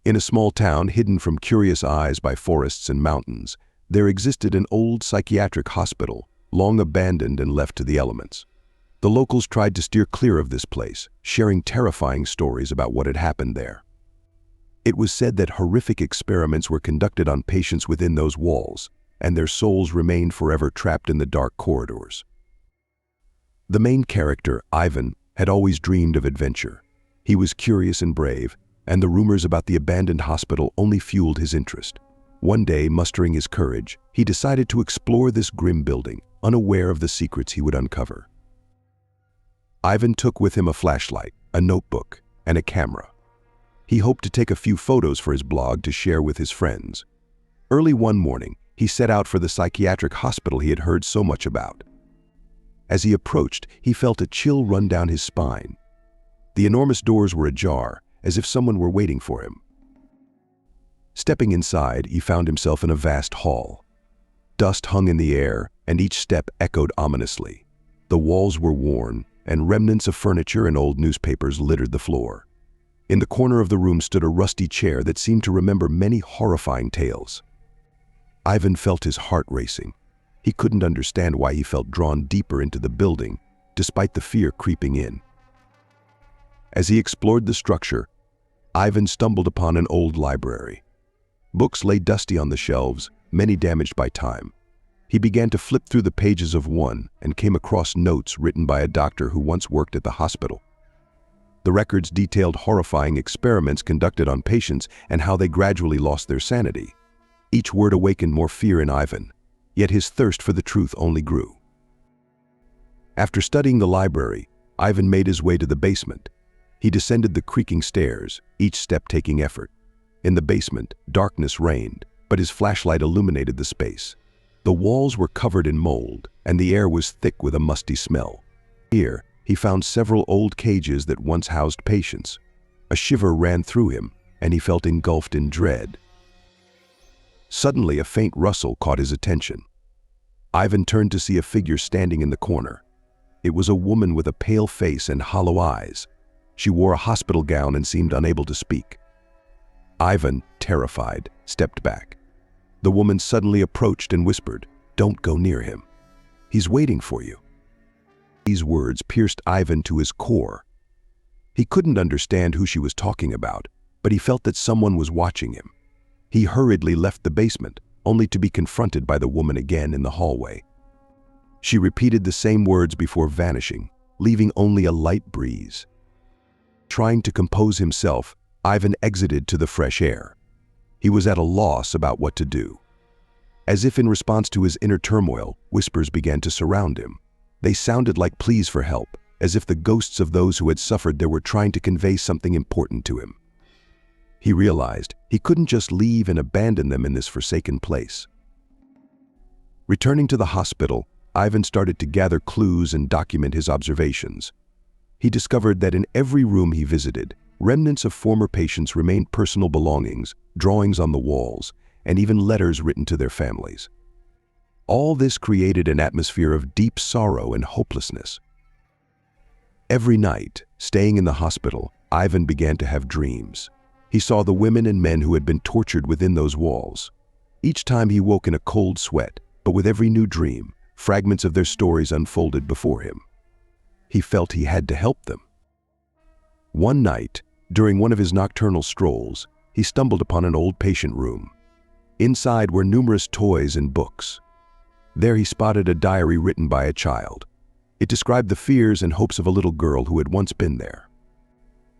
In a small town hidden from curious eyes by forests and mountains, there existed an old psychiatric hospital, long abandoned and left to the elements. The locals tried to steer clear of this place, sharing terrifying stories about what had happened there. It was said that horrific experiments were conducted on patients within those walls, and their souls remained forever trapped in the dark corridors. The main character, Ivan, had always dreamed of adventure. He was curious and brave, and the rumors about the abandoned hospital only fueled his interest. One day, mustering his courage, he decided to explore this grim building, unaware of the secrets he would uncover. Ivan took with him a flashlight, a notebook, and a camera. He hoped to take a few photos for his blog to share with his friends. Early one morning, he set out for the psychiatric hospital he had heard so much about. As he approached, he felt a chill run down his spine. The enormous doors were ajar, as if someone were waiting for him. Stepping inside, he found himself in a vast hall. Dust hung in the air, and each step echoed ominously. The walls were worn, and remnants of furniture and old newspapers littered the floor. In the corner of the room stood a rusty chair that seemed to remember many horrifying tales. Ivan felt his heart racing. He couldn't understand why he felt drawn deeper into the building, despite the fear creeping in. As he explored the structure, Ivan stumbled upon an old library. Books lay dusty on the shelves, many damaged by time. He began to flip through the pages of one and came across notes written by a doctor who once worked at the hospital. The records detailed horrifying experiments conducted on patients and how they gradually lost their sanity. Each word awakened more fear in Ivan, yet his thirst for the truth only grew. After studying the library, Ivan made his way to the basement. He descended the creaking stairs, each step taking effort. In the basement, darkness reigned, but his flashlight illuminated the space. The walls were covered in mold, and the air was thick with a musty smell. Here, he found several old cages that once housed patients. A shiver ran through him, and he felt engulfed in dread. Suddenly, a faint rustle caught his attention. Ivan turned to see a figure standing in the corner. It was a woman with a pale face and hollow eyes. She wore a hospital gown and seemed unable to speak. Ivan, terrified, stepped back. The woman suddenly approached and whispered, "Don't go near him. He's waiting for you." These words pierced Ivan to his core. He couldn't understand who she was talking about, but he felt that someone was watching him. He hurriedly left the basement, only to be confronted by the woman again in the hallway. She repeated the same words before vanishing, leaving only a light breeze. Trying to compose himself, Ivan exited to the fresh air. He was at a loss about what to do. As if in response to his inner turmoil, whispers began to surround him. They sounded like pleas for help, as if the ghosts of those who had suffered there were trying to convey something important to him. He realized he couldn't just leave and abandon them in this forsaken place. Returning to the hospital, Ivan started to gather clues and document his observations. He discovered that in every room he visited, remnants of former patients remained personal belongings, drawings on the walls, and even letters written to their families. All this created an atmosphere of deep sorrow and hopelessness. Every night, staying in the hospital, Ivan began to have dreams. He saw the women and men who had been tortured within those walls. Each time he woke in a cold sweat, but with every new dream, fragments of their stories unfolded before him. He felt he had to help them. One night, during one of his nocturnal strolls, he stumbled upon an old patient room. Inside were numerous toys and books. There he spotted a diary written by a child. It described the fears and hopes of a little girl who had once been there.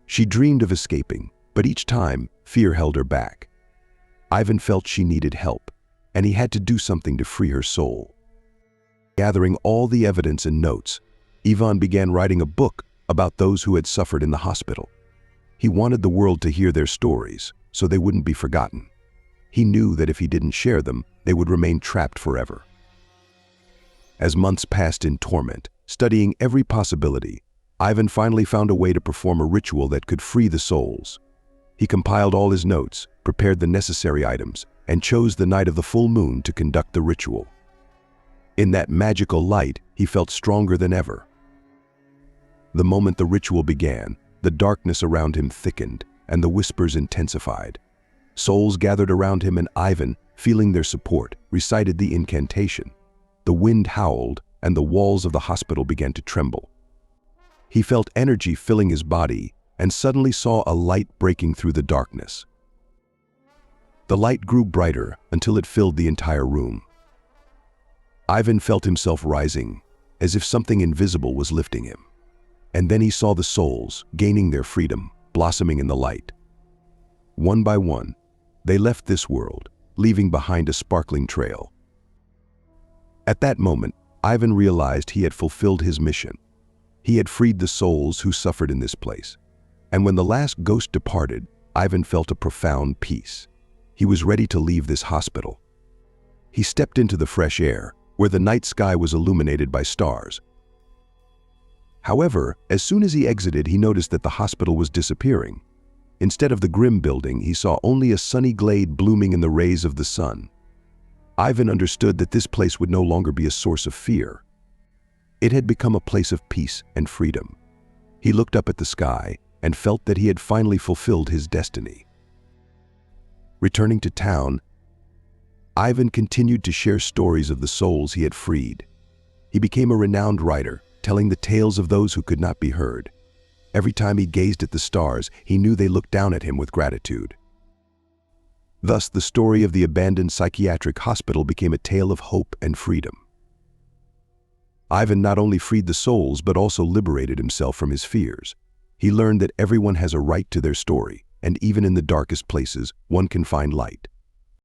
She dreamed of escaping, but each time, fear held her back. Ivan felt she needed help, and he had to do something to free her soul. Gathering all the evidence and notes, Ivan began writing a book about those who had suffered in the hospital. He wanted the world to hear their stories, so they wouldn't be forgotten. He knew that if he didn't share them, they would remain trapped forever. As months passed in torment, studying every possibility, Ivan finally found a way to perform a ritual that could free the souls. He compiled all his notes, prepared the necessary items, and chose the night of the full moon to conduct the ritual. In that magical light, he felt stronger than ever. The moment the ritual began, the darkness around him thickened, and the whispers intensified. Souls gathered around him, and Ivan, feeling their support, recited the incantation. The wind howled, and the walls of the hospital began to tremble. He felt energy filling his body and suddenly saw a light breaking through the darkness. The light grew brighter until it filled the entire room. Ivan felt himself rising, as if something invisible was lifting him. And then he saw the souls, gaining their freedom, blossoming in the light. One by one, they left this world, leaving behind a sparkling trail. At that moment, Ivan realized he had fulfilled his mission. He had freed the souls who suffered in this place. And when the last ghost departed, Ivan felt a profound peace. He was ready to leave this hospital. He stepped into the fresh air, where the night sky was illuminated by stars. However, as soon as he exited, he noticed that the hospital was disappearing. Instead of the grim building, he saw only a sunny glade blooming in the rays of the sun. Ivan understood that this place would no longer be a source of fear. It had become a place of peace and freedom. He looked up at the sky and felt that he had finally fulfilled his destiny. Returning to town, Ivan continued to share stories of the souls he had freed. He became a renowned writer, telling the tales of those who could not be heard. Every time he gazed at the stars, he knew they looked down at him with gratitude. Thus, the story of the abandoned psychiatric hospital became a tale of hope and freedom. Ivan not only freed the souls, but also liberated himself from his fears. He learned that everyone has a right to their story, and even in the darkest places, one can find light.